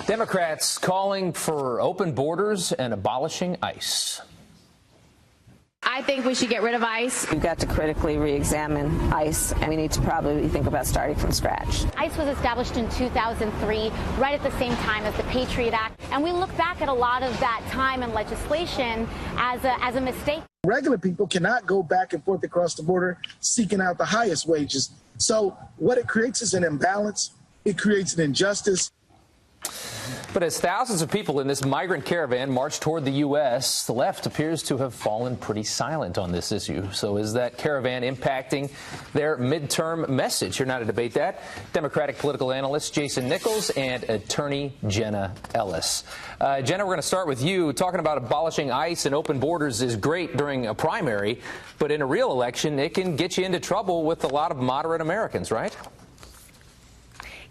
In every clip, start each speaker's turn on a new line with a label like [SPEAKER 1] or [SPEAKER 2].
[SPEAKER 1] Democrats calling for open borders and abolishing ICE.
[SPEAKER 2] I think we should get rid of ICE.
[SPEAKER 3] We've got to critically re-examine ICE, and we need to probably think about starting from scratch.
[SPEAKER 4] ICE was established in 2003, right at the same time as the Patriot Act, and we look back at a lot of that time and legislation as a mistake.
[SPEAKER 5] Regular people cannot go back and forth across the border seeking out the highest wages. So what it creates is an imbalance. It creates an injustice.
[SPEAKER 1] But as thousands of people in this migrant caravan march toward the U.S., the left appears to have fallen pretty silent on this issue. So is that caravan impacting their midterm message? Here now to debate that, Democratic political analyst Jason Nichols and attorney Jenna Ellis. Jenna, we're going to start with you. Talking about abolishing ICE and open borders is great during a primary, but in a real election, it can get you into trouble with a lot of moderate Americans, right?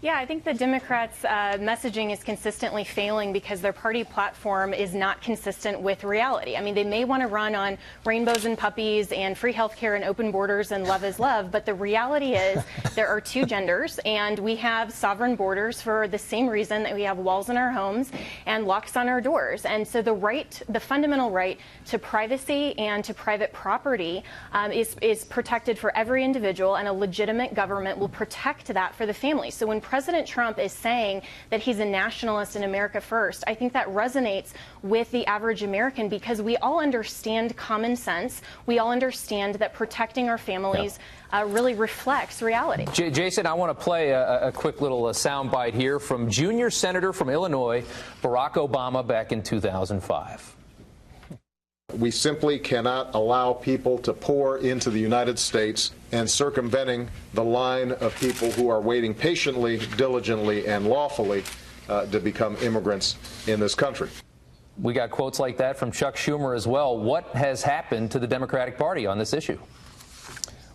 [SPEAKER 6] Yeah, I think the Democrats' messaging is consistently failing because their party platform is not consistent with reality. I mean, they may want to run on rainbows and puppies and free health care and open borders and love is love, but the reality is there are two genders, and we have sovereign borders for the same reason that we have walls in our homes and locks on our doors. And so the fundamental right to privacy and to private property is protected for every individual, and a legitimate government will protect that for the family. So when President Trump is saying that he's a nationalist in America first, I think that resonates with the average American because we all understand common sense. We all understand that protecting our families really reflects reality.
[SPEAKER 1] Jason, I want to play a quick little soundbite here from junior senator from Illinois, Barack Obama, back in 2005.
[SPEAKER 7] We simply cannot allow people to pour into the United States and circumventing the line of people who are waiting patiently, diligently, and lawfully to become immigrants in this country.
[SPEAKER 1] We got quotes like that from Chuck Schumer as well. What has happened to the Democratic Party on this issue?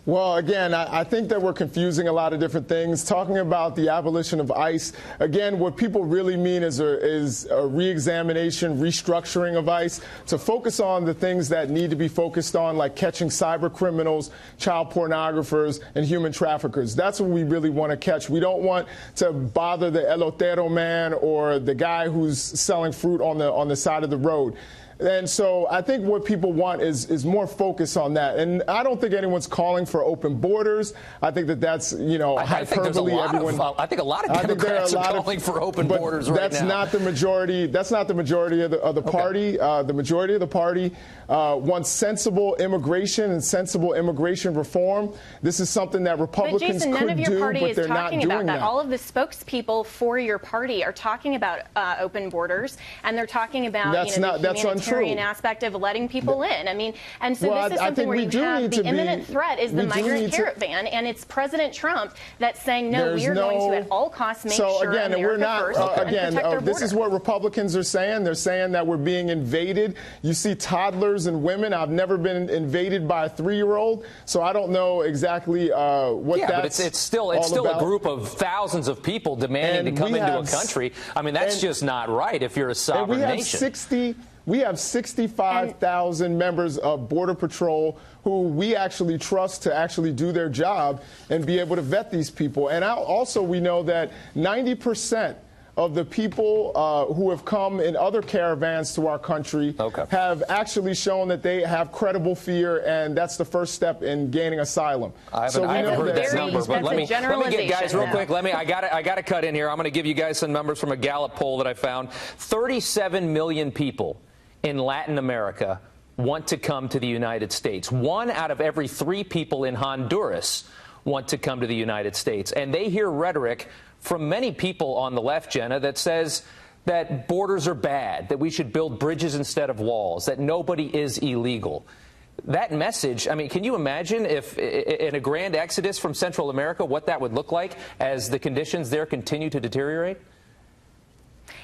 [SPEAKER 8] Well, again, I think that we're confusing a lot of different things. Talking about the abolition of ICE, again, what people really mean is a re-examination, restructuring of ICE to focus on the things that need to be focused on, like catching cyber criminals, child pornographers, and human traffickers. That's what we really want to catch. We don't want to bother the elotero man or the guy who's selling fruit on the side of the road. And so I think what people want is more focus on that. And I don't think anyone's calling for open borders. I think that's, hyperbole.
[SPEAKER 1] I think a lot of Democrats are calling for open borders right now.
[SPEAKER 8] That's not the majority. That's not the majority of the party. The majority of the party wants sensible immigration and sensible immigration reform. This is something that Republicans
[SPEAKER 6] could do, but they're not doing that. But Jason, none of your party is talking about that. All of the spokespeople for your party are talking about open borders, and they're talking about the humanitarian aspect of letting people in. I mean, and so this is something where you have the imminent threat is the migrant caravan, and it's President Trump that's saying, no, we are going to at all costs make sure America first and protect our border.
[SPEAKER 8] This is what Republicans are saying. They're saying that we're being invaded. You see toddlers and women. I've never been invaded by a 3-year-old, so I don't know exactly what that's
[SPEAKER 1] but it's still a group of thousands of people demanding to come into a country. I mean, that's just not right if you're a sovereign nation.
[SPEAKER 8] We have 65,000 members of Border Patrol who we actually trust to actually do their job and be able to vet these people. And also we know that 90% of the people who have come in other caravans to our country have actually shown that they have credible fear, and that's the first step in gaining asylum.
[SPEAKER 1] I haven't heard that number, but let me get guys real quick. I got to cut in here. I'm going to give you guys some numbers from a Gallup poll that I found. 37 million people in Latin America want to come to the United States. 1 out of every 3 people in Honduras want to come to the United States. And they hear rhetoric from many people on the left, Jenna, that says that borders are bad, that we should build bridges instead of walls, that nobody is illegal. That message, I mean, can you imagine if in a grand exodus from Central America, what that would look like as the conditions there continue to deteriorate?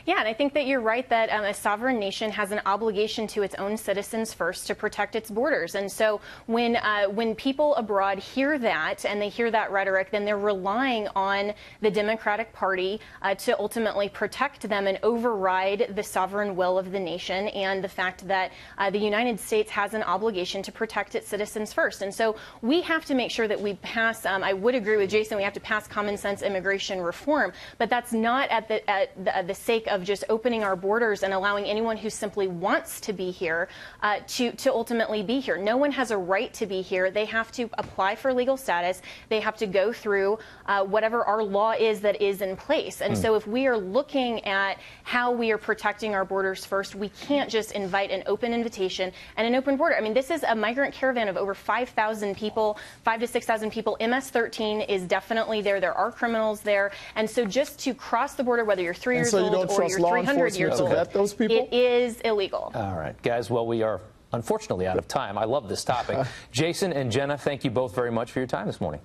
[SPEAKER 6] Yeah, and I think that you're right that a sovereign nation has an obligation to its own citizens first to protect its borders. And so when people abroad hear that and they hear that rhetoric, then they're relying on the Democratic Party to ultimately protect them and override the sovereign will of the nation and the fact that the United States has an obligation to protect its citizens first. And so we have to make sure that we pass, I would agree with Jason, we have to pass common sense immigration reform, but that's not at the sake of of just opening our borders and allowing anyone who simply wants to be here to ultimately be here. No one has a right to be here. They have to apply for legal status. They have to go through whatever our law is that is in place. And so if we are looking at how we are protecting our borders first, we can't just invite an open invitation and an open border. I mean, this is a migrant caravan of over 5,000 people, 5,000 to 6,000 people. MS-13 is definitely there. There are criminals there. And so just to cross the border, whether you're 3 years old or you're 300 years old,
[SPEAKER 8] those people?
[SPEAKER 6] It is illegal.
[SPEAKER 1] All right, guys, well, we are unfortunately out of time. I love this topic. Jason and Jenna, thank you both very much for your time this morning.